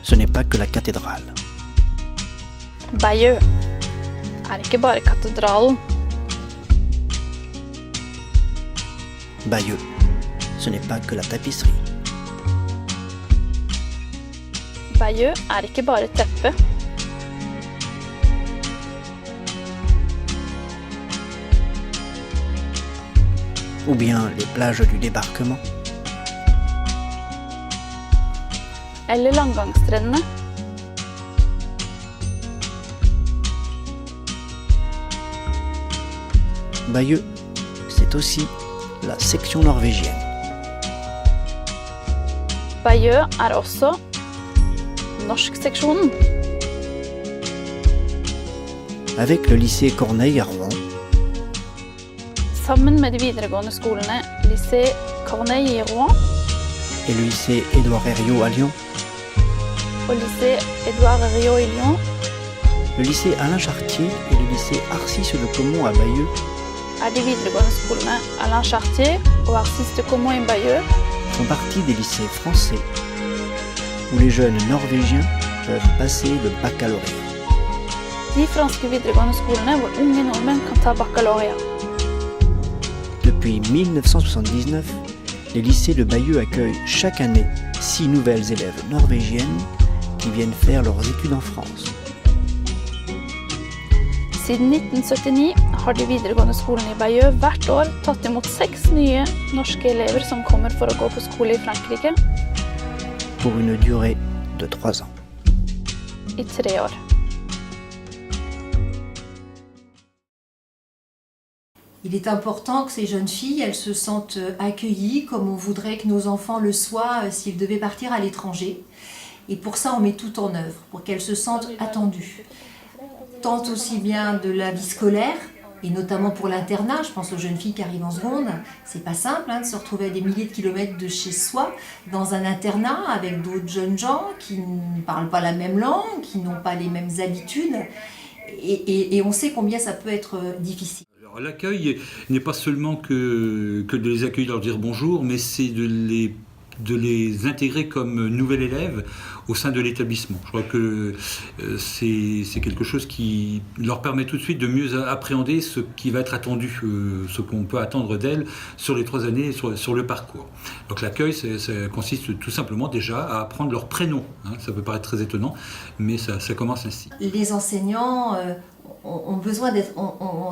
ce n'est pas que la cathédrale. Bayeux ikke bare katedralen. Bayeux, ce n'est pas que la tapisserie. Bayeux ikke bare teppet. Ou bien les plages du débarquement. Eller landgangsstrendene. Bayeux, c'est aussi la section norvégienne. Bayeux også norskseksjonen. Avec le lycée Corneille à Rouen, Sammen med de videregående skolene Lycée Corneille i Rouen et le lycée Édouard Herriot à Lyon, og Lycée Édouard Herriot i Lyon, le lycée Alain Chartier et le lycée Arcis-le-Caumont à Bayeux de videregående skolene Alain Chartier og Arcis-le-Caumont i Bayeux font partie des lycées français où les jeunes norvégiens peuvent passer le baccalauréat. De franske videregående skolene hvor unge nordmenn kan ta baccalauréat. Depuis 1979, les lycées de Bayeux accueillent chaque année 6 nouvelles élèves norvégiennes qui viennent faire leurs études en France. Siden 1979 har de videregående skolene i Bayeux hvert år tatt imot 6 nye norske elever som kommer for å gå på skole i Frankrike pour une durée de 3 ans. i 3 år. Il est important que ces jeunes filles, elles se sentent accueillies comme on voudrait que nos enfants le soient s'ils devaient partir à l'étranger. Et pour ça, on met tout en œuvre, pour qu'elles se sentent attendues. Tant aussi bien de la vie scolaire, et notamment pour l'internat, je pense aux jeunes filles qui arrivent en seconde, c'est pas simple de se retrouver à des milliers de kilomètres de chez soi, dans un internat avec d'autres jeunes gens qui ne parlent pas la même langue, qui n'ont pas les mêmes habitudes, et on sait combien ça peut être difficile. Alors, l'accueil n'est pas seulement que de les accueillir, leur dire bonjour, mais c'est de les intégrer comme nouvel élève au sein de l'établissement. Je crois que c'est quelque chose qui leur permet tout de suite de mieux appréhender ce qui va être attendu, ce qu'on peut attendre d'elles sur les 3 années sur le parcours. Donc l'accueil, ça consiste tout simplement déjà à apprendre leur prénom. Ça peut paraître très étonnant, mais ça commence ainsi. Les enseignants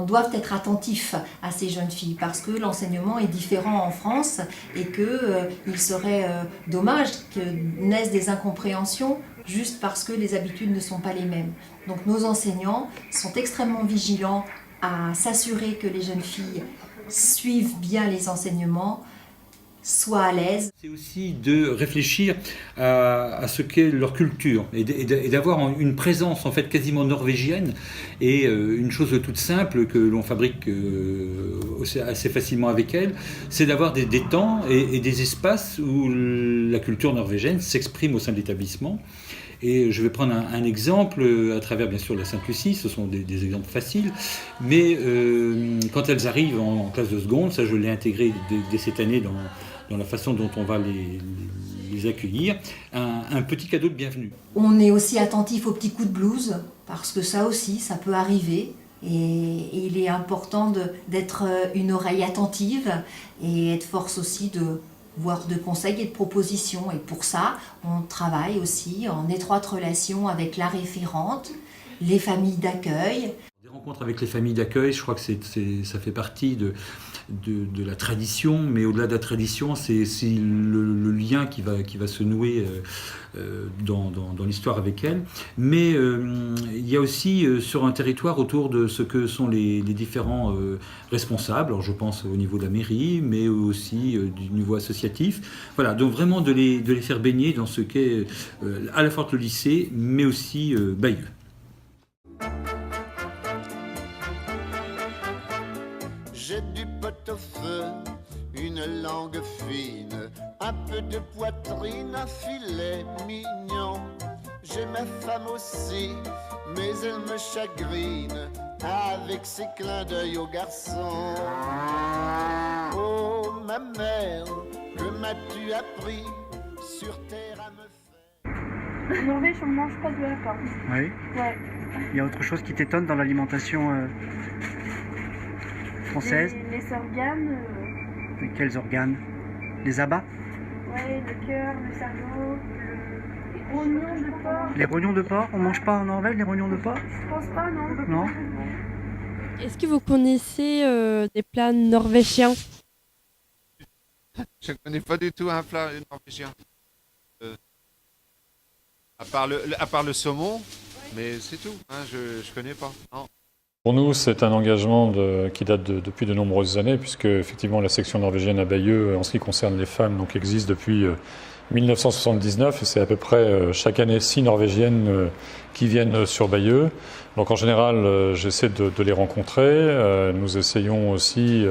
doivent être attentifs à ces jeunes filles parce que l'enseignement est différent en France et qu'il serait dommage que naissent des incompréhensions juste parce que les habitudes ne sont pas les mêmes. Donc nos enseignants sont extrêmement vigilants à s'assurer que les jeunes filles suivent bien les enseignements, soient à l'aise. C'est aussi de réfléchir à ce qu'est leur culture et d'avoir une présence en fait quasiment norvégienne et une chose toute simple que l'on fabrique assez facilement avec elles, c'est d'avoir des temps et des espaces où la culture norvégienne s'exprime au sein de l'établissement. Et je vais prendre un exemple à travers bien sûr la Sainte-Lucie, ce sont des exemples faciles, mais quand elles arrivent en classe de seconde, ça je l'ai intégré dès cette année dans la façon dont on va les accueillir, un petit cadeau de bienvenue. On est aussi attentif aux petits coups de blues, parce que ça aussi, ça peut arriver. Et il est important d'être une oreille attentive et être force aussi de voire de conseils et de propositions. Et pour ça, on travaille aussi en étroite relation avec la référente, les familles d'accueil. Des rencontres avec les familles d'accueil, je crois que ça fait partie de la tradition, mais au-delà de la tradition, c'est le lien qui va se nouer dans l'histoire avec elles. Mais il y a aussi sur un territoire autour de ce que sont les différents responsables, alors je pense au niveau de la mairie, mais aussi du niveau associatif. Voilà, donc vraiment de les faire baigner dans ce qu'est à la fois le lycée, mais aussi Bayeux. J'ai du pot-au-feu, une langue fine, un peu de poitrine, un filet mignon. J'ai ma femme aussi, mais elle me chagrine avec ses clins d'œil aux garçons. Oh ma mère, que m'as-tu appris sur terre à me faire? En Norvège, on ne mange pas de la viande. Oui. Ouais. Il y a autre chose qui t'étonne dans l'alimentation française? Les organes, Et quels organes? Les abats? ouais, le cœur, le cerveau, les rognons de porc. Les rognons de porc? On mange pas en Norvège les rognons de porc? Je pense pas, non. Non. Est-ce que vous connaissez des plats norvégiens? Je ne connais pas du tout un plat norvégien. À part le saumon, mais c'est tout. Hein, je ne connais pas. Non. Pour nous, c'est un engagement qui date depuis de nombreuses années, puisque effectivement la section norvégienne à Bayeux, en ce qui concerne les femmes, donc existe depuis 1979, et c'est à peu près chaque année 6 Norvégiennes qui viennent sur Bayeux. Donc en général, j'essaie de les rencontrer. Nous essayons aussi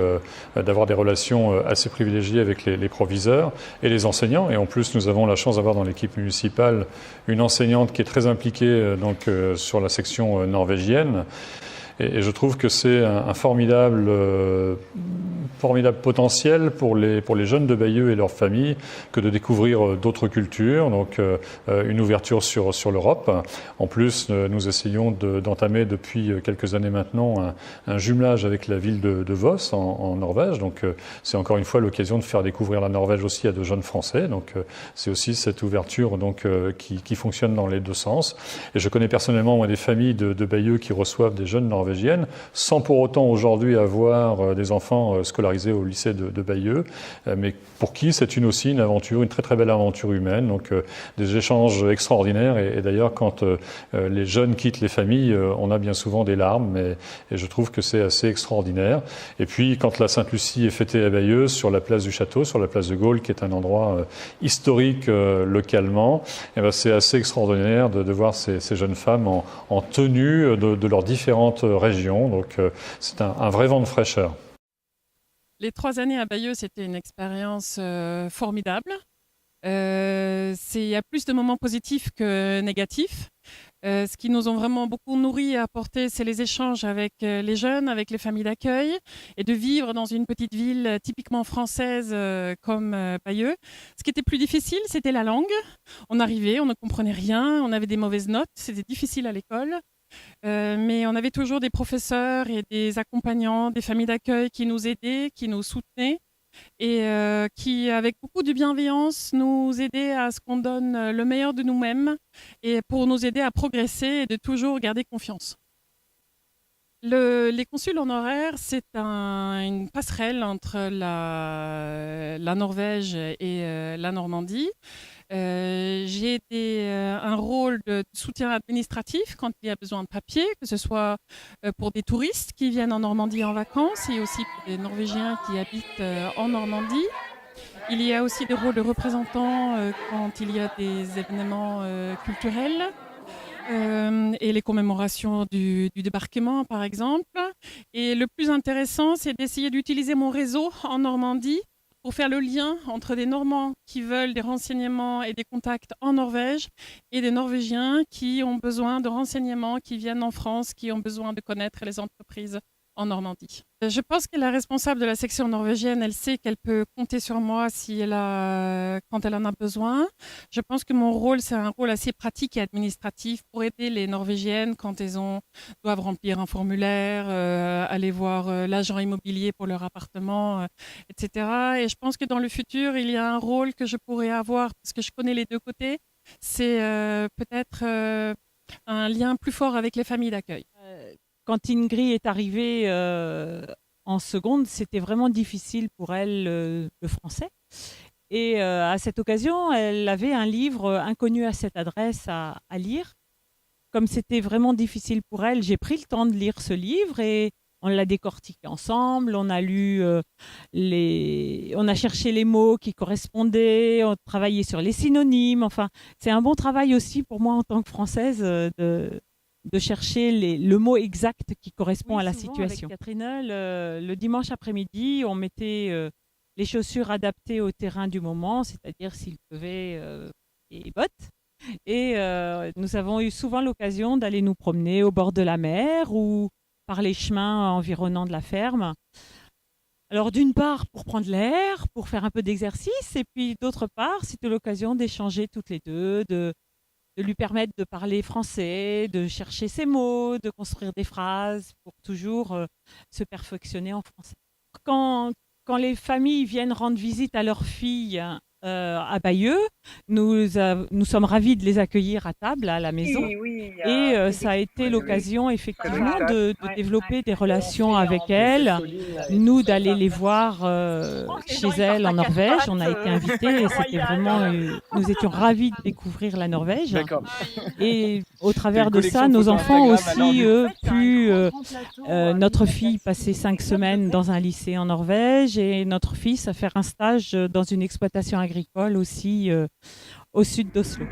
d'avoir des relations assez privilégiées avec les proviseurs et les enseignants. Et en plus, nous avons la chance d'avoir dans l'équipe municipale une enseignante qui est très impliquée sur la section norvégienne. Et je trouve que c'est un formidable potentiel pour les jeunes de Bayeux et leurs familles que de découvrir d'autres cultures, donc une ouverture sur l'Europe. En plus, nous essayons d'entamer depuis quelques années maintenant un jumelage avec la ville de Voss en Norvège. Donc c'est encore une fois l'occasion de faire découvrir la Norvège aussi à de jeunes Français. Donc c'est aussi cette ouverture qui fonctionne dans les deux sens. Et je connais personnellement des familles de Bayeux qui reçoivent des jeunes Norvégiennes sans pour autant aujourd'hui avoir des enfants scolarisés au lycée de Bayeux, mais pour qui c'est aussi une aventure, une très très belle aventure humaine, donc des échanges extraordinaires et d'ailleurs quand les jeunes quittent les familles, on a bien souvent des larmes et je trouve que c'est assez extraordinaire. Et puis quand la Sainte-Lucie est fêtée à Bayeux, sur la place du Château, sur la place de Gaulle, qui est un endroit historique localement, et ben c'est assez extraordinaire de voir ces jeunes femmes en tenue de leurs différentes régions, donc c'est un vrai vent de fraîcheur. Les 3 années à Bayeux, c'était une expérience formidable. Il y a plus de moments positifs que négatifs. Ce qui nous ont vraiment beaucoup nourris et apporté, c'est les échanges avec les jeunes, avec les familles d'accueil, et de vivre dans une petite ville typiquement française comme Bayeux. Ce qui était plus difficile, c'était la langue. On arrivait, on ne comprenait rien, on avait des mauvaises notes, c'était difficile à l'école. Mais on avait toujours des professeurs et des accompagnants, des familles d'accueil qui nous aidaient, qui nous soutenaient et qui, avec beaucoup de bienveillance, nous aidaient à ce qu'on donne le meilleur de nous-mêmes et pour nous aider à progresser et de toujours garder confiance. Les consuls honoraires, c'est une passerelle entre la Norvège et la Normandie. J'ai un rôle de soutien administratif quand il y a besoin de papier, que ce soit pour des touristes qui viennent en Normandie en vacances et aussi pour des Norvégiens qui habitent en Normandie. Il y a aussi des rôles de représentants quand il y a des événements culturels. Et les commémorations du débarquement, par exemple. Et le plus intéressant, c'est d'essayer d'utiliser mon réseau en Normandie pour faire le lien entre des Normands qui veulent des renseignements et des contacts en Norvège et des Norvégiens qui ont besoin de renseignements, qui viennent en France, qui ont besoin de connaître les entreprises en Normandie. Je pense que la responsable de la section norvégienne, elle sait qu'elle peut compter sur moi quand elle en a besoin. Je pense que mon rôle, c'est un rôle assez pratique et administratif pour aider les Norvégiennes quand elles doivent remplir un formulaire, aller voir l'agent immobilier pour leur appartement, etc. Et je pense que dans le futur, il y a un rôle que je pourrais avoir, parce que je connais les deux côtés, c'est peut-être un lien plus fort avec les familles d'accueil. Quand Ingrid est arrivée en seconde, c'était vraiment difficile pour elle le français. Et à cette occasion, elle avait un livre inconnu à cette adresse à lire. Comme c'était vraiment difficile pour elle, j'ai pris le temps de lire ce livre et on l'a décortiqué ensemble. On a on a cherché les mots qui correspondaient, on travaillait sur les synonymes. Enfin, c'est un bon travail aussi pour moi en tant que Française de chercher le mot exact qui correspond à la situation. Avec Catherine, le dimanche après-midi, on mettait les chaussures adaptées au terrain du moment, c'est-à-dire s'il pleuvait, et bottes. Et nous avons eu souvent l'occasion d'aller nous promener au bord de la mer ou par les chemins environnants de la ferme. Alors d'une part pour prendre l'air, pour faire un peu d'exercice, et puis d'autre part c'était l'occasion d'échanger toutes les deux, lui permettre de parler français, de chercher ses mots, de construire des phrases pour toujours se perfectionner en français. Quand les familles viennent rendre visite à leurs filles à Bayeux, nous sommes ravis de les accueillir à table à la maison. Et ça a été l'occasion effectivement de développer des relations avec elles, nous d'aller les voir chez elles en Norvège. On a été invités et c'était vraiment, nous étions ravis de découvrir la Norvège. Et au travers de ça, nos enfants aussi, notre fille passait 5 semaines dans un lycée en Norvège et notre fils a fait un stage dans une exploitation agricole aussi au sud d'Oslo.